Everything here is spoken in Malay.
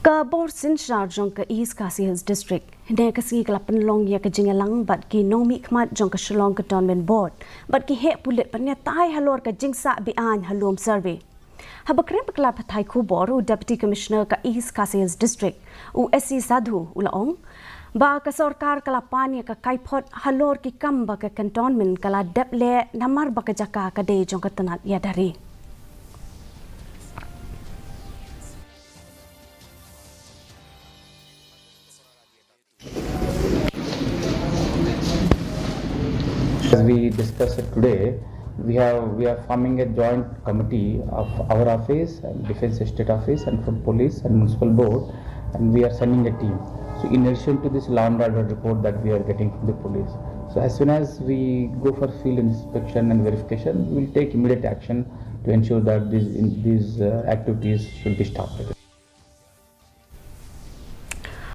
Ka bor sin shar jong ka East Khasi Hills District. Ne kasi kala penlong ya ka jingalang bat ki nomi khmat jong ka Shillong Cantonment Board. Bat ki he pulit panya tai halor ka Jingsah Be-Ain halom survey. Habakre bakla pathai khu bor u Deputy Commissioner ka East Khasi Hills District u SC Sadhu ulaong ba ka sarkar kala panya ka kaipot halor ki kam ba ka Cantonment kala deple namar ba ka jaka ka de jong ka tanat ya dari. As we discussed today, we are forming a joint committee of our office and Defence Estate Office and from Police and Municipal Board, and we are sending a team. So in addition to this law and order report that we are getting from the police, so as soon as we go for field inspection and verification, we will take immediate action to ensure that these activities should be stopped.